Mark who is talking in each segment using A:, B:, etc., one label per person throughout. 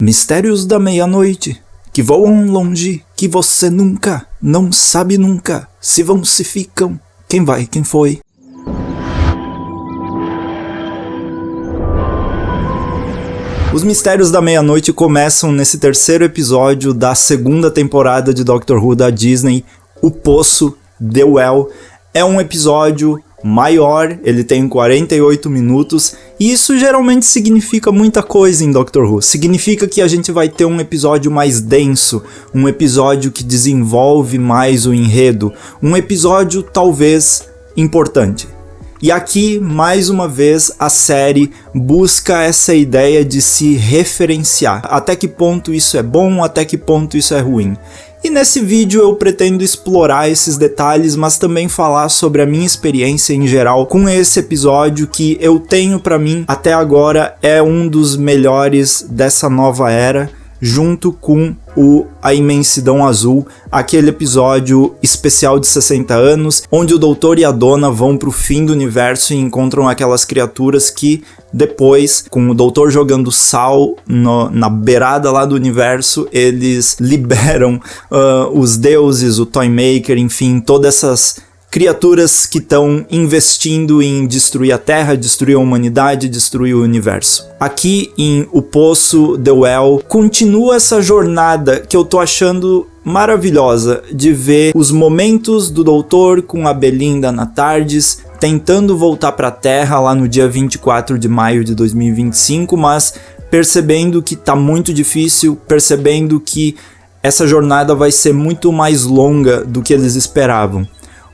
A: Mistérios da meia-noite, que voam longe, que você nunca, não sabe nunca, se vão, se ficam, quem vai, quem foi. Os Mistérios da Meia-Noite começam nesse terceiro episódio da segunda temporada de Doctor Who da Disney, O Poço, The Well. É um episódio maior, ele tem 48 minutos, e isso geralmente significa muita coisa em Doctor Who. Significa que a gente vai ter um episódio mais denso, um episódio que desenvolve mais o enredo, um episódio talvez importante. E aqui, mais uma vez, a série busca essa ideia de se referenciar. Até que ponto isso é bom, até que ponto isso é ruim. E nesse vídeo eu pretendo explorar esses detalhes, mas também falar sobre a minha experiência em geral com esse episódio que eu tenho pra mim, até agora, é um dos melhores dessa nova era, junto com A Imensidão Azul, aquele episódio especial de 60 anos, onde o Doutor e a Donna vão pro fim do universo e encontram aquelas criaturas que depois, com o Doutor jogando sal na beirada lá do universo, eles liberam os deuses, o Toymaker, enfim, todas essas criaturas que estão investindo em destruir a Terra, destruir a humanidade, destruir o universo. Aqui em O Poço, The Well, continua essa jornada que eu tô achando maravilhosa de ver os momentos do Doutor com a Belinda na Tardes, tentando voltar pra Terra lá no dia 24 de maio de 2025, mas percebendo que tá muito difícil, percebendo que essa jornada vai ser muito mais longa do que eles esperavam.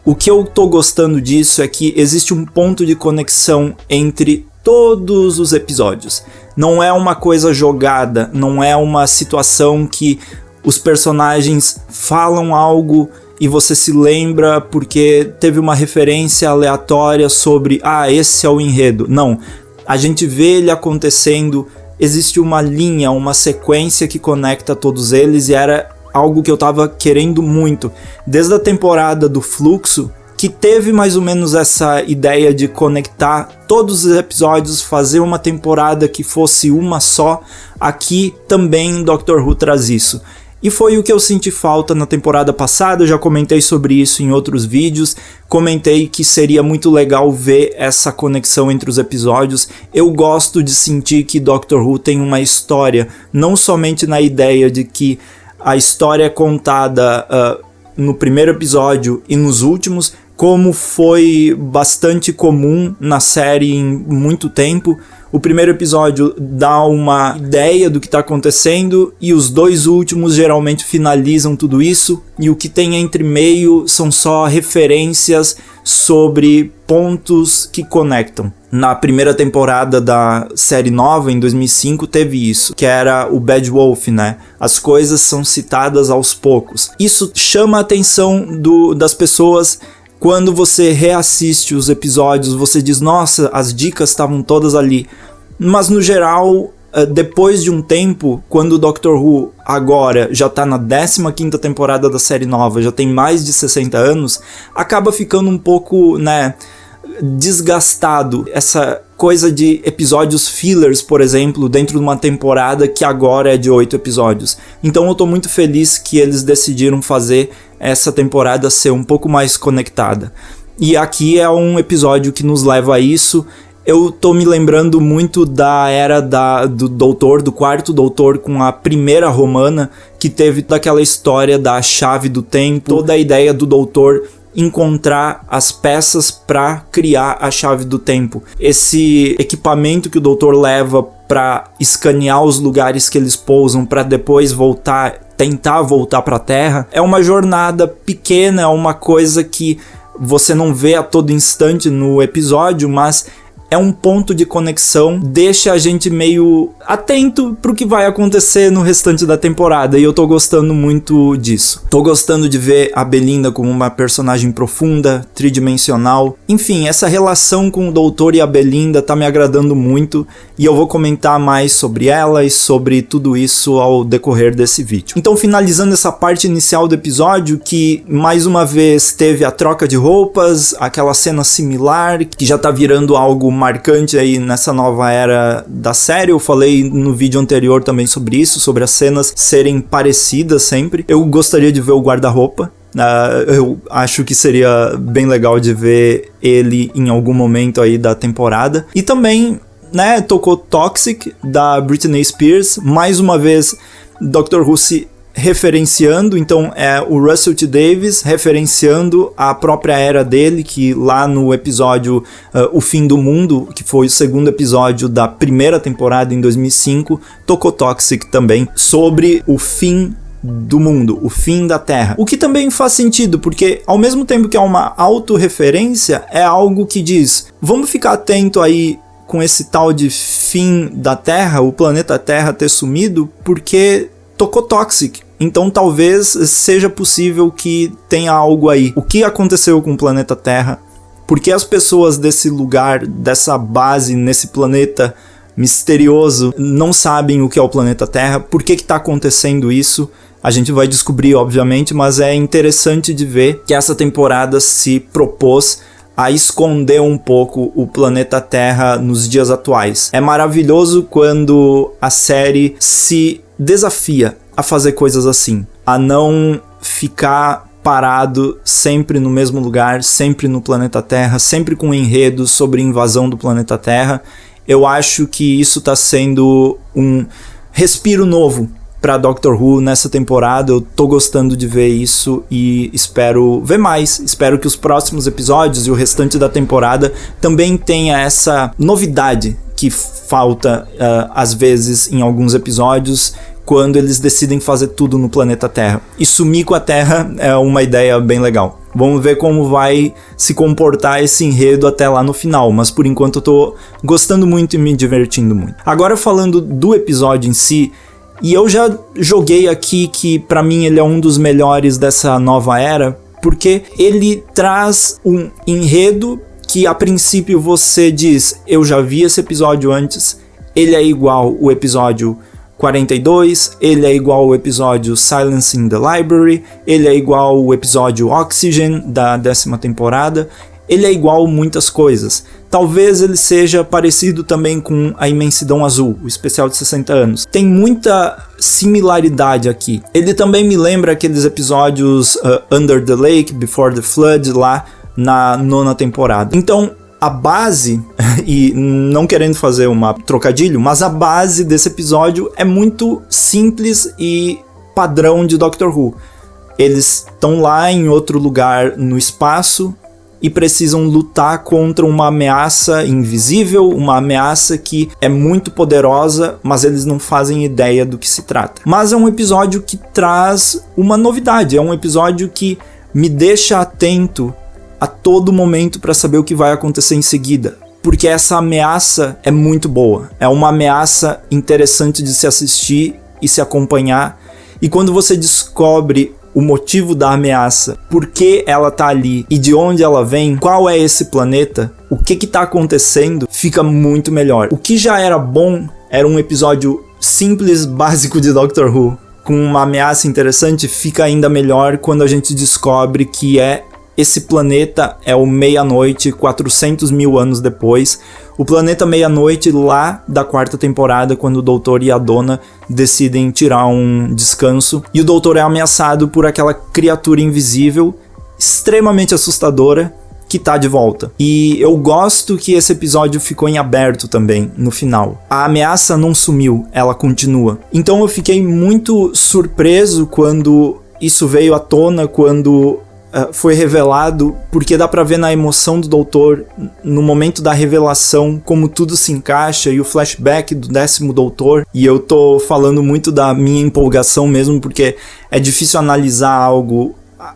A: O que eu tô gostando disso é que existe um ponto de conexão entre todos os episódios. Não é uma coisa jogada, não é uma situação que os personagens falam algo e você se lembra porque teve uma referência aleatória sobre esse é o enredo. Não, a gente vê ele acontecendo, existe uma linha, uma sequência que conecta todos eles e era algo que eu tava querendo muito, desde a temporada do Fluxo, que teve mais ou menos essa ideia de conectar todos os episódios, fazer uma temporada que fosse uma só. Aqui também Doctor Who traz isso. E foi o que eu senti falta na temporada passada, eu já comentei sobre isso em outros vídeos, comentei que seria muito legal ver essa conexão entre os episódios. Eu gosto de sentir que Doctor Who tem uma história, não somente na ideia de que a história é contada no primeiro episódio e nos últimos, como foi bastante comum na série em muito tempo. O primeiro episódio dá uma ideia do que está acontecendo e os dois últimos geralmente finalizam tudo isso, e o que tem entre meio são só referências sobre pontos que conectam. Na primeira temporada da série nova, em 2005, teve isso, que era o Bad Wolf, né? As coisas são citadas aos poucos. Isso chama a atenção das pessoas. Quando você reassiste os episódios, você diz, nossa, as dicas estavam todas ali. Mas no geral, depois de um tempo, quando o Doctor Who agora já tá na 15ª temporada da série nova, já tem mais de 60 anos, acaba ficando um pouco, desgastado. Essa coisa de episódios fillers, por exemplo, dentro de uma temporada que agora é de 8 episódios. Então eu tô muito feliz que eles decidiram fazer essa temporada ser um pouco mais conectada. E aqui é um episódio que nos leva a isso. Eu tô me lembrando muito da era do Doutor, do quarto Doutor com a primeira Romana, que teve daquela história da chave do tempo, toda a ideia do Doutor encontrar as peças para criar a chave do tempo. Esse equipamento que o Doutor leva para escanear os lugares que eles pousam para depois tentar voltar para a Terra, é uma jornada pequena, é uma coisa que você não vê a todo instante no episódio, mas é um ponto de conexão, deixa a gente meio atento pro que vai acontecer no restante da temporada, e eu tô gostando muito disso. Tô gostando de ver a Belinda como uma personagem profunda, tridimensional. Enfim, essa relação com o Doutor e a Belinda tá me agradando muito, e eu vou comentar mais sobre ela e sobre tudo isso ao decorrer desse vídeo. Então, finalizando essa parte inicial do episódio, que mais uma vez teve a troca de roupas, aquela cena similar, que já tá virando algo mais marcante aí nessa nova era da série. Eu falei no vídeo anterior também sobre isso, sobre as cenas serem parecidas sempre. Eu gostaria de ver o guarda-roupa. Eu acho que seria bem legal de ver ele em algum momento aí da temporada. E também, né, tocou Toxic, da Britney Spears. Mais uma vez, Dr. Who se referenciando, então é o Russell T. Davies referenciando a própria era dele, que lá no episódio O Fim do Mundo, que foi o segundo episódio da primeira temporada em 2005, tocou Toxic também, sobre o fim do mundo, o fim da Terra. O que também faz sentido, porque ao mesmo tempo que é uma autorreferência, é algo que diz, vamos ficar atento aí com esse tal de fim da Terra, o planeta Terra ter sumido, porque tocou Toxic. Então talvez seja possível que tenha algo aí. O que aconteceu com o planeta Terra? Por que as pessoas desse lugar, dessa base, nesse planeta misterioso, não sabem o que é o planeta Terra? Por que está acontecendo isso? A gente vai descobrir, obviamente, mas é interessante de ver que essa temporada se propôs a esconder um pouco o planeta Terra nos dias atuais. É maravilhoso quando a série se desafia a fazer coisas assim, a não ficar parado sempre no mesmo lugar, sempre no planeta Terra, sempre com enredos sobre invasão do planeta Terra. Eu acho que isso está sendo um respiro novo para Doctor Who nessa temporada. Eu tô gostando de ver isso e espero ver mais. Espero que os próximos episódios e o restante da temporada também tenha essa novidade que falta às vezes em alguns episódios, quando eles decidem fazer tudo no planeta Terra. E sumir com a Terra é uma ideia bem legal. Vamos ver como vai se comportar esse enredo até lá no final, mas por enquanto eu tô gostando muito e me divertindo muito. Agora falando do episódio em si, e eu já joguei aqui que pra mim ele é um dos melhores dessa nova era, porque ele traz um enredo que a princípio você diz, eu já vi esse episódio antes, ele é igual o episódio 42, ele é igual ao episódio Silence in the Library, ele é igual ao episódio Oxygen da 10ª temporada, ele é igual a muitas coisas. Talvez ele seja parecido também com A Imensidão Azul, o especial de 60 anos. Tem muita similaridade aqui. Ele também me lembra aqueles episódios Under the Lake, Before the Flood, lá na 9ª temporada. Então, a base, e não querendo fazer uma trocadilho, mas a base desse episódio é muito simples e padrão de Doctor Who. Eles estão lá em outro lugar no espaço e precisam lutar contra uma ameaça invisível, uma ameaça que é muito poderosa, mas eles não fazem ideia do que se trata. Mas é um episódio que traz uma novidade, é um episódio que me deixa atento a todo momento para saber o que vai acontecer em seguida, porque essa ameaça é muito boa, é uma ameaça interessante de se assistir e se acompanhar, e quando você descobre o motivo da ameaça, por que ela tá ali e de onde ela vem, qual é esse planeta, o que tá acontecendo, fica muito melhor. O que já era bom era um episódio simples, básico de Doctor Who, com uma ameaça interessante, fica ainda melhor quando a gente descobre que esse planeta é o Meia-Noite, 400 mil anos depois. O planeta Meia-Noite lá da 4ª temporada, quando o Doutor e a Donna decidem tirar um descanso. E o Doutor é ameaçado por aquela criatura invisível, extremamente assustadora, que tá de volta. E eu gosto que esse episódio ficou em aberto também, no final. A ameaça não sumiu, ela continua. Então eu fiquei muito surpreso quando isso veio à tona, quando foi revelado, porque dá pra ver na emoção do Doutor, no momento da revelação, como tudo se encaixa, e o flashback do 10º Doutor, e eu tô falando muito da minha empolgação mesmo, porque é difícil analisar algo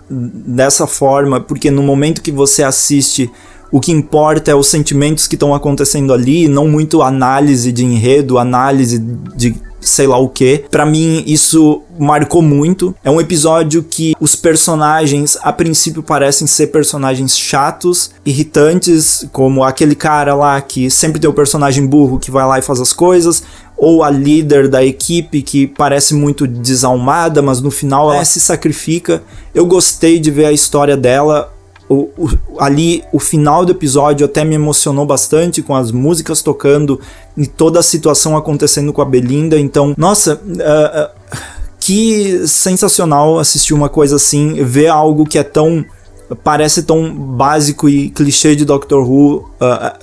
A: dessa forma, porque no momento que você assiste, o que importa é os sentimentos que estão acontecendo ali, não muito análise de enredo, análise de sei lá o que. Pra mim isso marcou muito. É um episódio que os personagens a princípio parecem ser personagens chatos, irritantes, como aquele cara lá que sempre tem o personagem burro que vai lá e faz as coisas, ou a líder da equipe que parece muito desalmada, mas no final ela se sacrifica. Eu gostei de ver a história dela. ali o final do episódio até me emocionou bastante, com as músicas tocando e toda a situação acontecendo com a Belinda. Então, nossa, que sensacional assistir uma coisa assim, ver algo que parece tão básico e clichê de Doctor Who,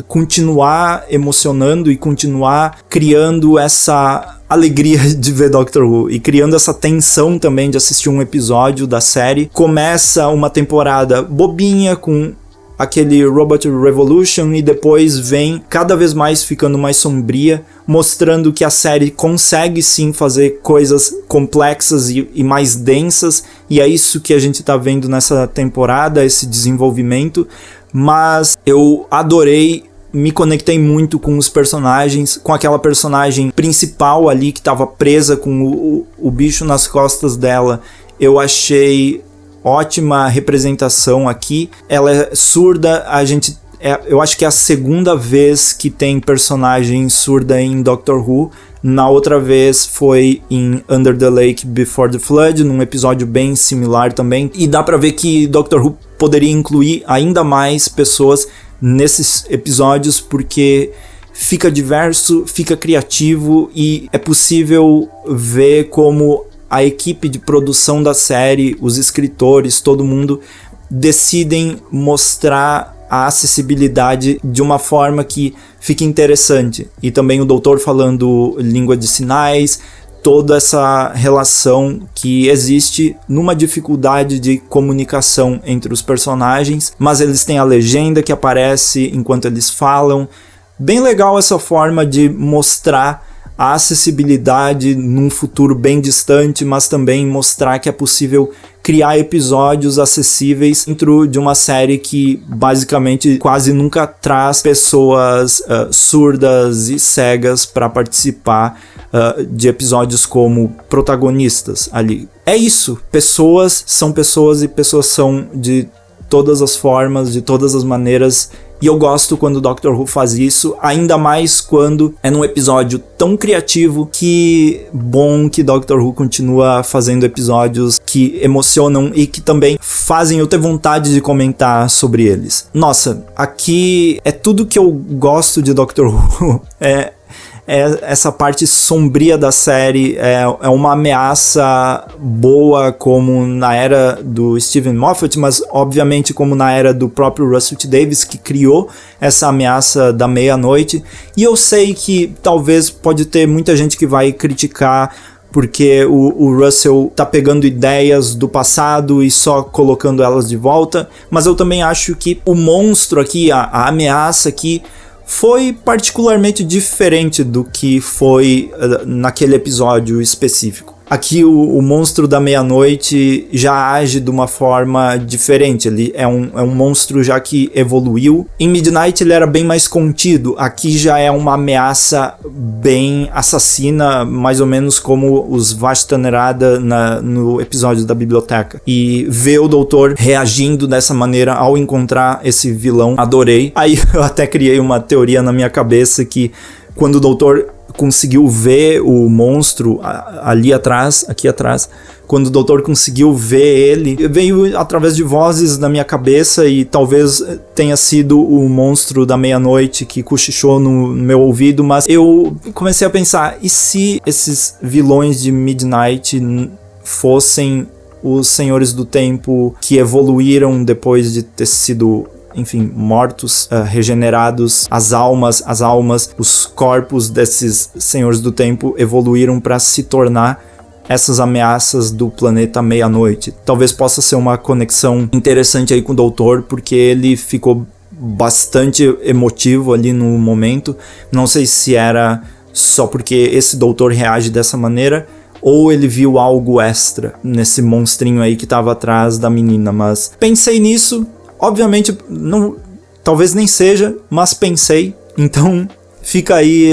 A: continuar emocionando e continuar criando essa alegria de ver Doctor Who e criando essa tensão também de assistir um episódio da série. Começa uma temporada bobinha com aquele Robot Revolution e depois vem cada vez mais ficando mais sombria, mostrando que a série consegue sim fazer coisas complexas e mais densas, e é isso que a gente tá vendo nessa temporada, esse desenvolvimento. Mas eu adorei, me conectei muito com os personagens, com aquela personagem principal ali que estava presa com o bicho nas costas dela. Eu achei ótima representação aqui. Ela é surda, eu acho que é a segunda vez que tem personagem surda em Doctor Who. Na outra vez foi em Under the Lake Before the Flood, num episódio bem similar também. E dá pra ver que Doctor Who poderia incluir ainda mais pessoas nesses episódios, porque fica diverso, fica criativo e é possível ver como a equipe de produção da série, os escritores, todo mundo decidem mostrar a acessibilidade de uma forma que fique interessante. E também o doutor falando língua de sinais, toda essa relação que existe numa dificuldade de comunicação entre os personagens, mas eles têm a legenda que aparece enquanto eles falam. Bem legal essa forma de mostrar a acessibilidade num futuro bem distante, mas também mostrar que é possível criar episódios acessíveis dentro de uma série que basicamente quase nunca traz pessoas surdas e cegas para participar de episódios como protagonistas ali. É isso, pessoas são pessoas e pessoas são de todas as formas, de todas as maneiras. E eu gosto quando o Doctor Who faz isso, ainda mais quando é num episódio tão criativo. Que bom que Doctor Who continua fazendo episódios que emocionam e que também fazem eu ter vontade de comentar sobre eles. Nossa, aqui é tudo que eu gosto de Doctor Who. Essa parte sombria da série, é uma ameaça boa como na era do Steven Moffat, mas obviamente como na era do próprio Russell T. Davies, que criou essa ameaça da meia-noite. E eu sei que talvez pode ter muita gente que vai criticar porque o Russell tá pegando ideias do passado e só colocando elas de volta, mas eu também acho que o monstro aqui, a ameaça aqui, foi particularmente diferente do que foi naquele episódio específico. Aqui o monstro da meia-noite já age de uma forma diferente, ele é um monstro já que evoluiu. Em Midnight ele era bem mais contido, aqui já é uma ameaça bem assassina, mais ou menos como os Vashta-Nerada no episódio da biblioteca. E ver o doutor reagindo dessa maneira ao encontrar esse vilão, adorei. Aí eu até criei uma teoria na minha cabeça que quando o doutor conseguiu ver o monstro aqui atrás, quando o doutor conseguiu ver ele, veio através de vozes na minha cabeça e talvez tenha sido o monstro da meia-noite que cochichou no meu ouvido, mas eu comecei a pensar, e se esses vilões de Midnight fossem os Senhores do Tempo que evoluíram depois de ter sido, enfim, mortos, regenerados, as almas, os corpos desses Senhores do Tempo evoluíram para se tornar essas ameaças do planeta Meia-Noite. Talvez possa ser uma conexão interessante aí com o doutor, porque ele ficou bastante emotivo ali no momento. Não sei se era só porque esse doutor reage dessa maneira, ou ele viu algo extra nesse monstrinho aí que estava atrás da menina, mas pensei nisso. Obviamente, não, talvez nem seja, mas pensei, então fica aí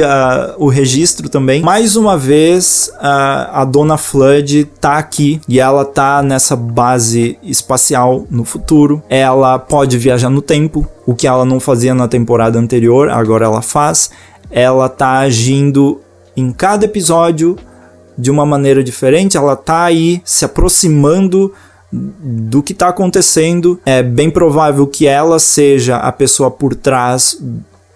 A: o registro também. Mais uma vez, a Donna Flood tá aqui e ela tá nessa base espacial no futuro. Ela pode viajar no tempo, o que ela não fazia na temporada anterior, agora ela faz. Ela tá agindo em cada episódio de uma maneira diferente, ela tá aí se aproximando do que tá acontecendo. É bem provável que ela seja a pessoa por trás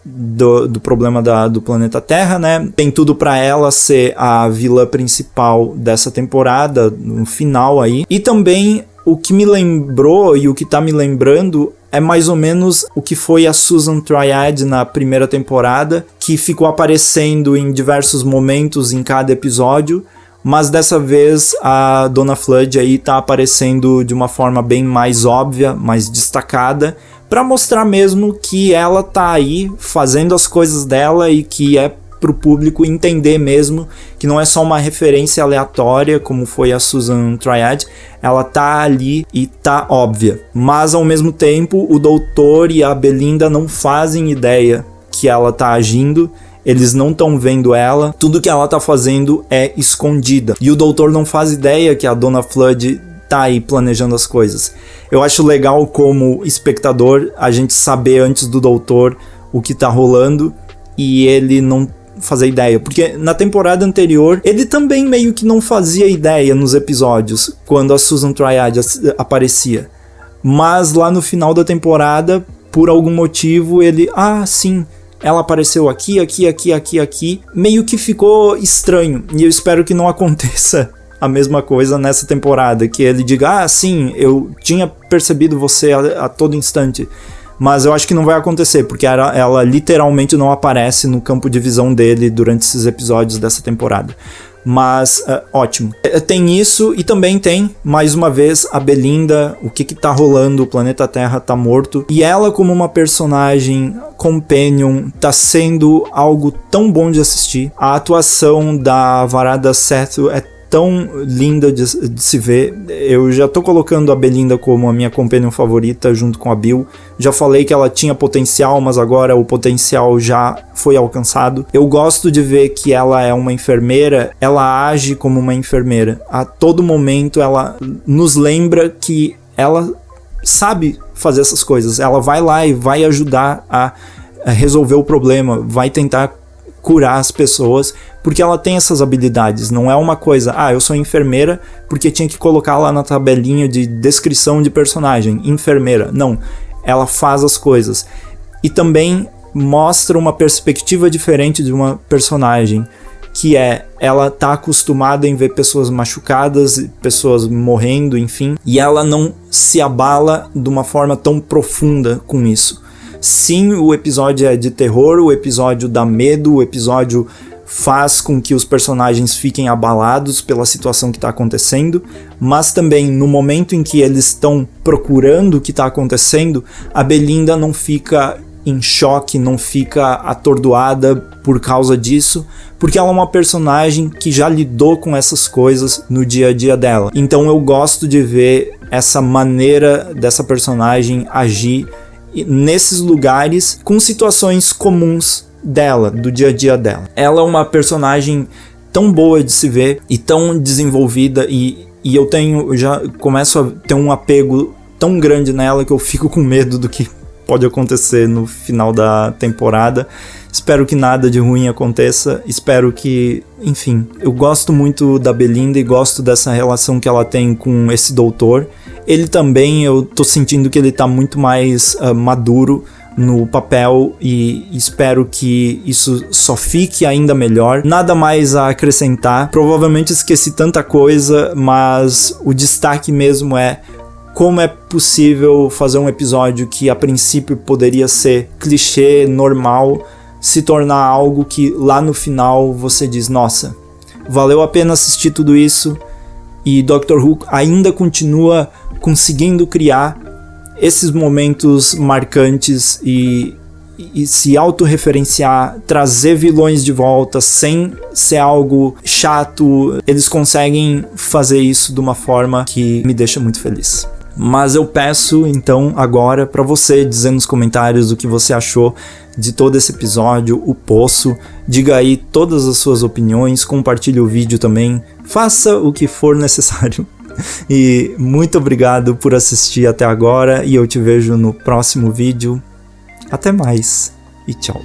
A: do problema do planeta Terra, né? Tem tudo pra ela ser a vilã principal dessa temporada, no final aí. E também o que me lembrou e o que tá me lembrando é mais ou menos o que foi a Susan Triad na primeira temporada, que ficou aparecendo em diversos momentos em cada episódio, mas dessa vez a Donna Flood aí tá aparecendo de uma forma bem mais óbvia, mais destacada, para mostrar mesmo que ela tá aí fazendo as coisas dela e que é pro público entender mesmo que não é só uma referência aleatória como foi a Susan Triad, ela tá ali e tá óbvia. Mas ao mesmo tempo o doutor e a Belinda não fazem ideia que ela tá agindo, eles não estão vendo ela, tudo que ela tá fazendo é escondida. E o doutor não faz ideia que a Donna Flood tá aí planejando as coisas. Eu acho legal como espectador a gente saber antes do doutor o que tá rolando e ele não fazer ideia, porque na temporada anterior ele também meio que não fazia ideia nos episódios quando a Susan Triad aparecia, mas lá no final da temporada, por algum motivo, ele, sim, ela apareceu aqui, meio que ficou estranho, e eu espero que não aconteça a mesma coisa nessa temporada, que ele diga, sim, eu tinha percebido você a todo instante. Mas eu acho que não vai acontecer, porque ela literalmente não aparece no campo de visão dele durante esses episódios dessa temporada. Mas, ótimo. Tem isso e também tem, mais uma vez, a Belinda, o que tá rolando, o planeta Terra tá morto. E ela, como uma personagem companion, tá sendo algo tão bom de assistir. A atuação da Varada Sethu é tão linda de se ver. Eu já tô colocando a Belinda como a minha companion favorita junto com a Bill. Já falei que ela tinha potencial, mas agora o potencial já foi alcançado. Eu gosto de ver que ela é uma enfermeira, ela age como uma enfermeira. A todo momento ela nos lembra que ela sabe fazer essas coisas. Ela vai lá e vai ajudar a resolver o problema, vai tentar curar as pessoas, porque ela tem essas habilidades. Não é uma coisa, eu sou enfermeira porque tinha que colocar lá na tabelinha de descrição de personagem, enfermeira. Não, ela faz as coisas. E também mostra uma perspectiva diferente de uma personagem, que é, ela tá acostumada em ver pessoas machucadas, pessoas morrendo, enfim, e ela não se abala de uma forma tão profunda com isso. Sim, o episódio é de terror, o episódio dá medo, o episódio faz com que os personagens fiquem abalados pela situação que está acontecendo, mas também no momento em que eles estão procurando o que está acontecendo, a Belinda não fica em choque, não fica atordoada por causa disso, porque ela é uma personagem que já lidou com essas coisas no dia a dia dela. Então eu gosto de ver essa maneira dessa personagem agir nesses lugares com situações comuns dela, do dia a dia dela. Ela é uma personagem tão boa de se ver e tão desenvolvida e eu já começo a ter um apego tão grande nela que eu fico com medo do que pode acontecer no final da temporada. Espero que nada de ruim aconteça, espero que, enfim, eu gosto muito da Belinda e gosto dessa relação que ela tem com esse doutor. Ele também, eu tô sentindo que ele tá muito mais maduro no papel e espero que isso só fique ainda melhor. Nada mais a acrescentar, provavelmente esqueci tanta coisa, mas o destaque mesmo é como é possível fazer um episódio que a princípio poderia ser clichê, normal, se tornar algo que lá no final você diz, nossa, valeu a pena assistir tudo isso. E Doctor Who ainda continua conseguindo criar esses momentos marcantes e se autorreferenciar, trazer vilões de volta sem ser algo chato. Eles conseguem fazer isso de uma forma que me deixa muito feliz. Mas eu peço então agora para você dizer nos comentários o que você achou de todo esse episódio, o Poço. Diga aí todas as suas opiniões, compartilhe o vídeo também, faça o que for necessário. E muito obrigado por assistir até agora e eu te vejo no próximo vídeo. Até mais e tchau.